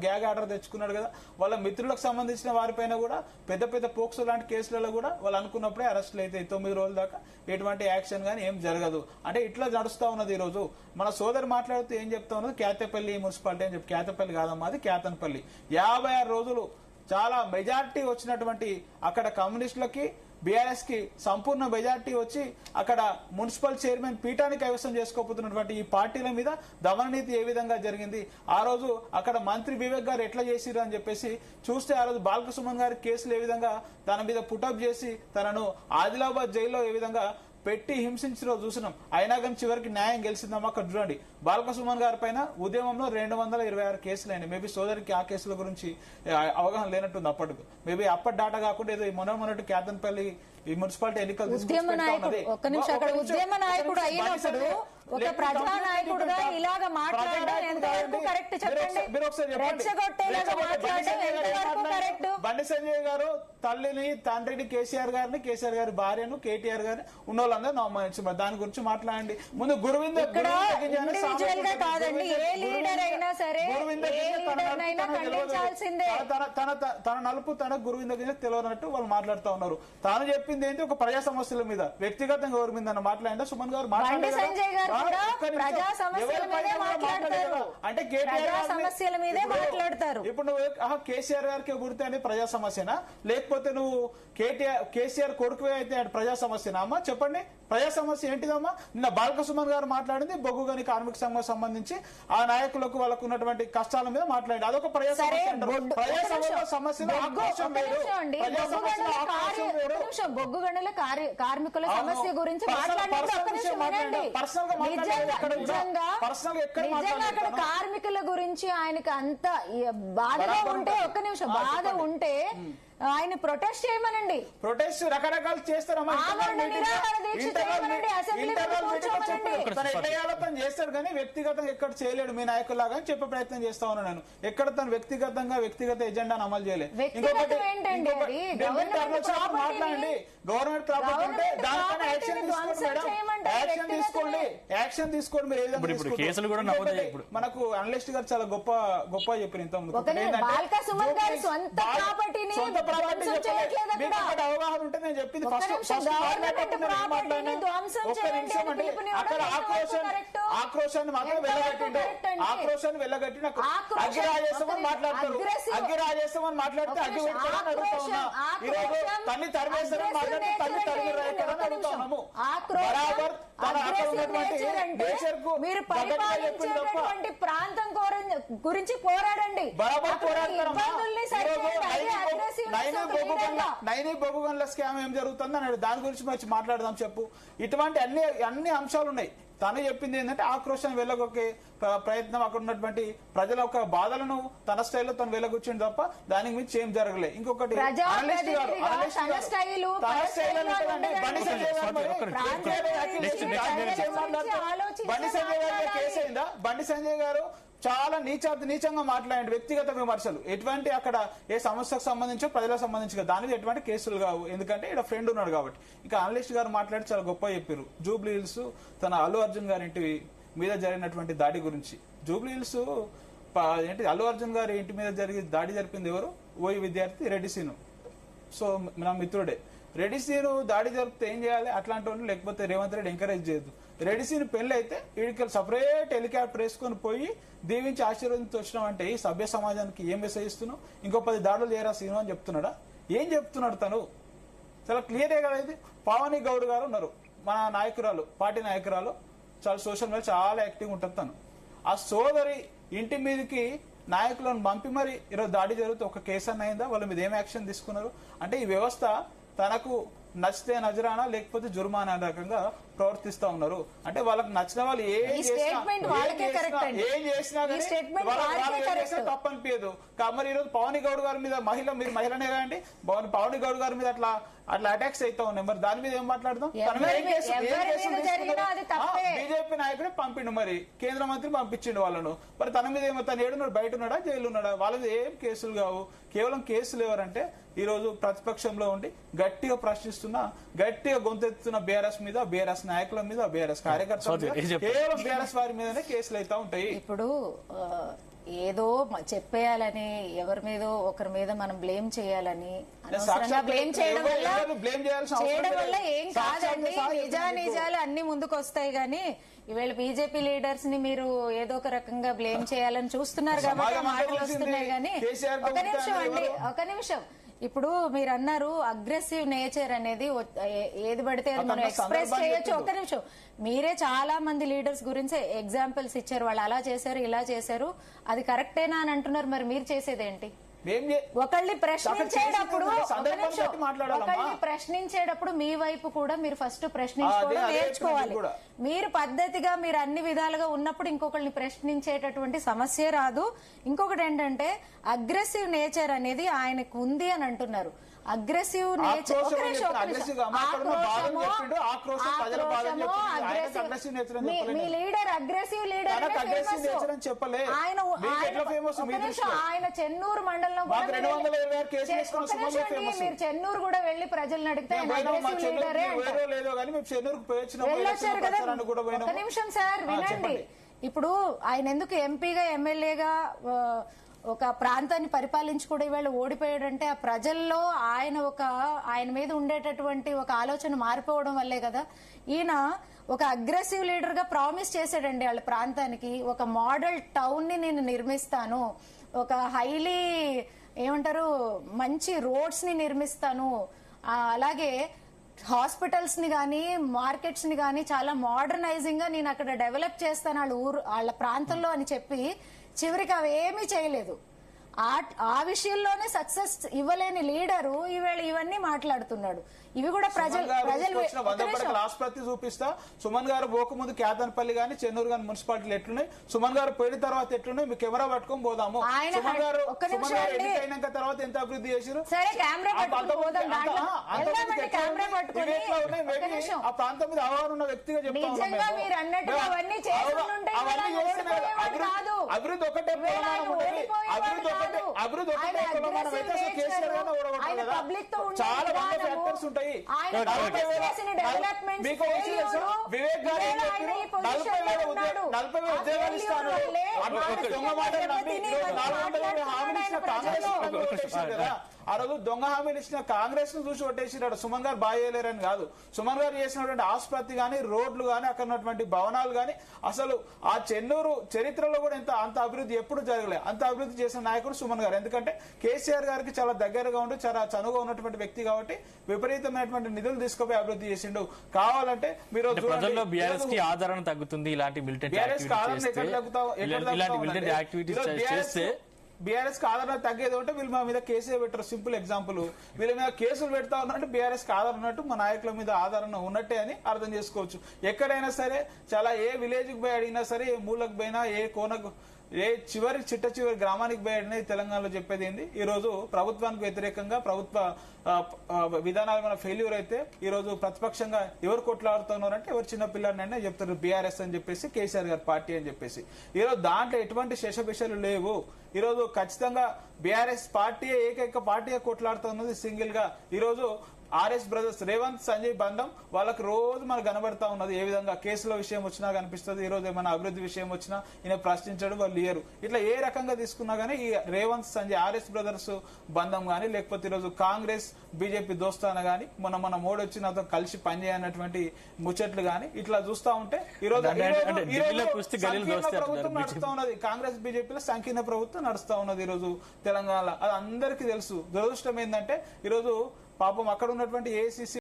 Gag order తెచ్చుకున్నాడు కదా, వాళ్ళ మిత్రులకు సంబంధించిన వారిపైన కూడా పెద్ద పెద్ద పోక్సో లాంటి కేసులలో కూడా వాళ్ళు అనుకున్నప్పుడే అరెస్టులు అయితే 9 రోజుల దాకా ఎటువంటి యాక్షన్ గానీ ఏం జరగదు. అంటే ఇట్లా నడుస్తా ఉన్నది. ఈ రోజు మన సోదరు మాట్లాడుతూ ఏం చెప్తా ఉన్నది, కేతపల్లి మున్సిపాలిటీ అని చెప్పి. కేతపల్లి కాదమ్మా, అది కేతన్పల్లి. 56 రోజులు చాలా మెజార్టీ వచ్చినటువంటి అక్కడ కమ్యూనిస్టులకి బీఆర్ఎస్ కి సంపూర్ణ మెజార్టీ వచ్చి అక్కడ మున్సిపల్ చైర్మన్ పీఠాన్ని కైవసం చేసుకోబోతున్నటువంటి ఈ పార్టీల మీద దమననీతి ఏ విధంగా జరిగింది, ఆ రోజు అక్కడ మంత్రి వివేక్ గారు ఎట్లా చేసిరు అని చెప్పేసి చూస్తే, ఆ రోజు బాలకృష్ణ గారి కేసులు ఏ విధంగా తన మీద పుటప్ చేసి తనను ఆదిలాబాద్ జైల్లో ఏ విధంగా పెట్టి హింసించిన చూసినాం. అయినా కానీ చివరికి న్యాయం గెలిచిందమ్మా. అక్కడ చూడండి, బాలకృష్ణ గారి పైన ఉద్యమంలో 226 కేసులు అయినాయి. మేబీ సోదరికి ఆ కేసుల గురించి అవగాహన లేనట్టుంది అప్పటికి. మేబీ అప్పటి డాటా కాకుండా ఏదో మొన్నటి కేతన్పల్లి ఈ మున్సిపాలిటీ ఎన్నికలు ఉద్యమ నాయకుడు అయినప్పుడు ఒక ప్రజా నాయకుడుగా ఇలాగ మాట్లాడడం ఎంతవరకు కరెక్ట్ చెప్పండి? రెచ్చగొట్టేలాగా మాట్లాడడం ఎంతవరకు కరెక్ట్? బండి సంజయ్ గారు తల్లిని, తండ్రిని, కేసీఆర్ గారిని, కేసీఆర్ గారి భార్యను, కేటీఆర్ గారిని ఉన్న వాళ్ళందరూ అవమానించారు. దాని గురించి మాట్లాడండి. ముందు గురువింద ఇండివిజువల్ గా కాదండి, ఏ లీడర్ అయినా సరే తన నలుపు తన గురువింద గింజ తెలియనట్టు వాళ్ళు మాట్లాడుతూ ఉన్నారు. తాను చెప్పింది ఏంటి, ఒక ప్రజా సమస్యల మీద వ్యక్తిగతంగా ఎవరి మీద మాట్లాడిందా? సుమన్ గారు మాట్లాడారు, ప్రజా సమస్యల మీదే మాట్లాడతారు. అంటే సమస్యల మీదే మాట్లాడతారు. ఇప్పుడు నువ్వు కేసీఆర్ గారికి గుర్తు అని ప్రజా సమస్యనా, లేకపోతే నువ్వు కేసీఆర్ కొడుకువే అయితే ప్రజా సమస్యనా అమ్మా? చెప్పండి, ప్రజా సమస్య ఏంటిదమ్మా? నిన్న బాలకృష్ణ గారు మాట్లాడింది బొగ్గుగని కార్మిక సంఘం సంబంధించి ఆ నాయకులకు వాళ్ళకు ఉన్నటువంటి కష్టాల మీద మాట్లాడి, అదొక ప్రజా సమస్య. బొగ్గు గనుల కార్మికుల సమస్య గురించి అక్కడ కార్మికుల గురించి ఆయనకు అంత బాధగా ఉంటే, ఒక్క నిమిషం బాధ ఉంటే ఆయన ప్రొటెస్ట్ చేయమనండి. ప్రొటెస్ట్ రకరకాలు చేస్తారమ్మా, చేస్తాడు కానీ వ్యక్తిగతంగా ఎక్కడ చేయలేడు. మీ నాయకులాగా చెప్పే ప్రయత్నం చేస్తా ఉన్నా నేను. ఎక్కడ తను వ్యక్తిగత ఎజెండాను అమలు చేయలేదు. ఇంకొకటి మాట్లాడండి, గవర్నమెంట్ ప్రాపర్టీ ఉంటే దానిపైన యాక్షన్ తీసుకోండి. యాక్షన్ తీసుకోండి. మీరు ఏదైనా మనకు అనలిస్ట్ గారు చాలా గొప్ప చెప్పారు ఇంతకుముందు. అవగాహన ఉంటే నేను చెప్పింది ఆక్రోశాన్ని మాత్రం వెళ్ళగట్టి అగ్గి రాజేస్తామని మాట్లాడతారు. అగ్గి రాజేస్తామని మాట్లాడితే అగ్గి పెడతారని అడుగుతా ఉన్నా. ఈ రోజు తల్లి తరిమేస్తారని మాట్లాడితే తల్లి తరిమి రాయిస్తారని అడుగుతా ఉన్నాము. బరాబర్ ప్రాంతం గురించి పోరాడండి. బరాబర్ పోరాడతారమ్మా. నైని బొగ్గుగన్ల స్కామ్ ఏం జరుగుతుంది అని దాని గురించి వచ్చి మాట్లాడదాం చెప్పు. ఇటువంటి అన్ని అంశాలు ఉన్నాయి. తను చెప్పింది ఏంటంటే ఆక్రోశాన్ని వెళ్ళగొక్కే ప్రయత్నం, అక్కడ ఉన్నటువంటి ప్రజల యొక్క బాధలను తన స్టైల్లో తను వెళ్ళగొచ్చింది తప్ప దానికి మించి ఏం జరగలేదు. ఇంకొకటి బండి సంజయ్ గారు కేసు అయిందా? బండి సంజయ్ గారు చాలా నీచంగా మాట్లాడండి. వ్యక్తిగత విమర్శలు ఎటువంటి అక్కడ ఏ సమస్యకు సంబంధించో ప్రజలకు సంబంధించి దాని మీద ఎటువంటి కేసులు కావు. ఎందుకంటే ఇక్కడ ఫ్రెండ్ ఉన్నాడు కాబట్టి. ఇక అనలిస్ట్ గారు మాట్లాడి చాలా గొప్ప చెప్పారు. జూబ్లీ హిల్స్ తన అల్లు అర్జున్ గారి ఇంటి మీద జరిగినటువంటి దాడి గురించి. జూబ్లీ హిల్స్ ఏంటి, అల్లు అర్జున్ గారి ఇంటి మీద దాడి జరిపింది ఎవరు? ఓయి విద్యార్థి రెడ్డి సీను. సో నా మిత్రుడే. రెడ్డి సీను దాడి జరిపితే ఏం చేయాలి? అట్లాంటి వాళ్ళు లేకపోతే రేవంత్ రెడ్డి ఎంకరేజ్ చేయొద్దు. రెడ్డి సీను పెళ్లి అయితే వీడికి సపరేట్ హెలికాప్టర్ వేసుకొని పోయి దీవించి ఆశీర్వదించి వచ్చినాం అంటే ఈ సభ్య సమాజానికి ఏం మెసేజ్ ఇస్తున్నావు? ఇంకో 10 దాడులు చేయరా సీను అని చెప్తున్నాడా? ఏం చెప్తున్నాడు తను? చాలా క్లియరే కదా ఇది. పావని గౌడ్ గారు ఉన్నారు, మన నాయకురాలు, పార్టీ నాయకురాలు, చాలా సోషల్ మీడియా చాలా యాక్టివ్ ఉంటుంది తను. ఆ సోదరి ఇంటి మీదకి నాయకులను పంపి మరి ఈరోజు దాడి జరిగితే ఒక కేసు అన్న అయిందా? వాళ్ళ మీద ఏం యాక్షన్ తీసుకున్నారు? అంటే ఈ వ్యవస్థ తనకు నచ్చితే నజరానా లేకపోతే జుర్మానా రకంగా ప్రవర్తిస్తా ఉన్నారు. అంటే వాళ్ళకి నచ్చిన వాళ్ళు ఏం చేసినా తప్పనిపించదు. మరి ఈరోజు పవని గౌడ్ గారి మీద మీరు మహిళనే కాండి, పవని గౌడ్ గారి మీద అట్లా అటాక్స్ అవుతా ఉన్నాయి. మరి దాని మీద ఏం మాట్లాడదాం? బీజేపీ నాయకుడు పంపిండు, మరి కేంద్ర మంత్రి పంపించిండు వాళ్ళను. మరి తన మీద ఏమో తను ఏడున్నాడు, బయట ఉన్నాడా, జైలు ఉన్నాడా? వాళ్ళది ఏం కేసులు కావు. కేవలం కేసులు ఎవరంటే ఈ రోజు ప్రతిపక్షంలో ఉండి గట్టిగా ప్రశ్నిస్తున్నా, గట్టిగా గొంతెత్తుతున్న బీఆర్ఎస్ మీద, బీఆర్ఎస్ నాయకుల మీద, బీఆర్ఎస్ కార్యకర్తల మీద, కేవలం బీఆర్ఎస్ వారి మీదనే కేసులు అయితే ఉంటాయి. ఇప్పుడు ఏదో చెప్పేయాలని ఎవరి మీదో ఒకరి మీద మనం బ్లేమ్ చేయాలని అనవసరంగా బ్లేమ్ చేయడం వల్ల ఏం కాదండి. నిజాలు అన్ని ముందుకు వస్తాయి గానీ ఈవేళ బీజేపీ లీడర్స్ ని మీరు ఏదో ఒక రకంగా బ్లేమ్ చేయాలని చూస్తున్నారు కాబట్టి మాటలు వస్తున్నాయి గానీ ఒక నిమిషం అండి, ఒక నిమిషం. ఇప్పుడు మీరు అన్నారు అగ్రెసివ్ నేచర్ అనేది ఏది పడితే అది మనం ఎక్స్ప్రెస్ చేయొచ్చు. ఒక్క నిమిషం, మీరే చాలా మంది లీడర్స్ గురించి ఎగ్జాంపుల్స్ ఇచ్చారు. వాళ్ళు అలా చేశారు, ఇలా చేశారు, అది కరెక్టేనా అని అంటున్నారు. మరి మీరు చేసేదేంటి? ఒకళ్ళని ప్రశ్నించేటప్పుడు మీ వైపు కూడా మీరు ఫస్ట్ ప్రశ్నించుకోవడం నేర్చుకోవాలి. మీరు పద్ధతిగా మీరు అన్ని విధాలుగా ఉన్నప్పుడు ఇంకొకళ్ళని ప్రశ్నించేటటువంటి సమస్య రాదు. ఇంకొకటి ఏంటంటే అగ్రెసివ్ నేచర్ అనేది ఆయనకు ఉంది అని అంటున్నారు. అగ్రెసివ్ నేచర్ మీ లీడర్ అగ్రెసివ్ లీడర్ ఆయన చెన్నూరు మండలంలో మీరు చెన్నూరు కూడా వెళ్లి ప్రజలను అడిగితే వెళ్ళొచ్చారు కదా. ఒక నిమిషం సార్ వినండి. ఇప్పుడు ఆయన ఎందుకు ఎంపీగా ఎమ్మెల్యేగా ఒక ప్రాంతాన్ని పరిపాలించి కూడా ఇవాళ ఓడిపోయాడంటే ఆ ప్రజల్లో ఆయన మీద ఉండేటటువంటి ఒక ఆలోచన మారిపోవడం వల్లే కదా. ఈయన ఒక అగ్రెసివ్ లీడర్ గా ప్రామిస్ చేశాడండి వాళ్ళ ప్రాంతానికి. ఒక మోడల్ టౌన్ ని నేను నిర్మిస్తాను, ఒక హైలీ ఏమంటారు మంచి రోడ్స్ ని నిర్మిస్తాను, అలాగే హాస్పిటల్స్ ని గానీ మార్కెట్స్ ని గానీ చాలా మోడర్నైజింగ్ గా నేను అక్కడ డెవలప్ చేస్తాను వాళ్ళ ప్రాంతంలో అని చెప్పి చివరికి అవి ఏమీ చేయలేదు. ఆ విషయంలోనే సక్సెస్ ఇవ్వలేని లీడరు ఈవేళ ఇవన్నీ మాట్లాడుతున్నాడు. ఇవి కూడా ఆసుపత్రి చూపిస్తా. సుమన్ గారు పోకముందు కేతన్పల్లి గాని చెన్నూరు గాని మున్సిపాలిటీలు ఎట్లున్నాయి, సుమన్ గారు పోయిన తర్వాత ఎట్లున్నాయి, మీకు కెమెరా పట్టుకొని పోదాము. సుమన్ గారు ఎన్నికైనాక తర్వాత ఎంత అభివృద్ధి చేశారు ఆ ప్రాంతం మీద అవగాహన ఉన్న వ్యక్తిగా చెప్తాను. అభివృద్ధి ఒకటే అభివృద్ధి ఒకటే కేసీఆర్ గానే ఓడగొట్టారు కదా. చాలా మంది ఫ్యాక్టర్స్ ఉంటాయి. మీకు వివేక్ గారు 40,000 ఉద్యోగాలు ఇస్తాను దొంగ మాటలు నమ్మి 400 హామీలు ఇచ్చిన కాంగ్రెస్ కదా. ఆ రోజు దొంగ హామీలు ఇచ్చిన కాంగ్రెస్ ను చూసి కొట్టేసినాడు. సుమన్ గారు బాగా చేయలేరని కాదు, సుమన్ గారు చేసినటువంటి ఆసుపత్రి గాని రోడ్లు గాని అక్కడ ఉన్నటువంటి భవనాలు గాని అసలు ఆ చెన్నూరు చరిత్రలో కూడా అంత అభివృద్ధి ఎప్పుడు జరగలేదు. అంత అభివృద్ధి చేసిన నాయకుడు సుమన్ గారు. ఎందుకంటే కేసీఆర్ గారికి చాలా దగ్గరగా ఉండి చాలా చనువుగా ఉన్నటువంటి వ్యక్తి కాబట్టి విపరీతమైనటువంటి నిధులు తీసుకుపోయి అభివృద్ధి చేసిండు. కావాలంటే మీరు ప్రజల్లో బీఆర్ఎస్ కి ఆదరణ తగ్గుతుంది ఇలాంటి మిలిటెంట్ యాక్టివిటీస్ చేస్తే. బీఆర్ఎస్ కి ఆదరణ తగ్గేది ఉంటే వీళ్ళు మా మీద కేసే పెట్టరు. సింపుల్ ఎగ్జాంపుల్, వీళ్ళ మీద కేసులు పెడతా ఉన్నట్టు బీఆర్ఎస్ కి ఆదరణ ఉన్నట్టు మా నాయకుల మీద ఆదరణ ఉన్నట్టే అని అర్థం చేసుకోవచ్చు. ఎక్కడైనా సరే చాలా ఏ విలేజ్ కి పోయి అడిగినా సరే, ఏ మూలకు పోయినా, ఏ కోనకు, ఏ చివరి గ్రామానికి పోయి అడిగినా తెలంగాణలో చెప్పేది ఏంది, ఈ రోజు ప్రభుత్వానికి వ్యతిరేకంగా ప్రభుత్వ విధానాలు మన ఫెయిల్యూర్ అయితే ఈ రోజు ప్రతిపక్షంగా ఎవరు కొట్లాడుతున్నారంటే ఎవరు చిన్న పిల్లలనైనా చెప్తారు బీఆర్ఎస్ అని చెప్పేసి, కేసీఆర్ గారి పార్టీ అని చెప్పేసి. ఈ రోజు దాంట్లో ఎటువంటి శేషభిషలు లేవు. ఈ రోజు ఖచ్చితంగా బీఆర్ఎస్ పార్టీ ఏకైక పార్టీగా కొట్లాడుతున్నది సింగిల్ గా. ఈ రోజు ఆర్ఎస్ బ్రదర్స్ రేవంత్ సంజయ్ బంధం వాళ్ళకి రోజు మనకు కనబడతా ఉన్నది. ఏ విధంగా కేసుల విషయం వచ్చినా కనిపిస్తుంది, ఈ రోజు ఏమైనా అభివృద్ధి విషయం వచ్చినా ఈయన ప్రశ్నించడం వాళ్ళు లేరు. ఇట్లా ఏ రకంగా తీసుకున్నా గానీ ఈ రేవంత్ సంజయ్ ఆర్ఎస్ బ్రదర్స్ బంధం గానీ, లేకపోతే ఈరోజు కాంగ్రెస్ బీజేపీ దోస్తాన గానీ, మన మోడీ వచ్చి నాతో కలిసి పనిచేయనటువంటి ముచ్చట్లు గానీ ఇట్లా చూస్తా ఉంటే ఈ రోజు ప్రభుత్వం నడుస్తా ఉన్నది. కాంగ్రెస్ బీజేపీలో సంకీర్ణ ప్రభుత్వం నడుస్తా ఉన్నది ఈ రోజు తెలంగాణలో. అది అందరికీ తెలుసు. దురదృష్టం ఏంటంటే ఈ రోజు పాపం అక్కడ ఉన్నటువంటి ఏఐసిసి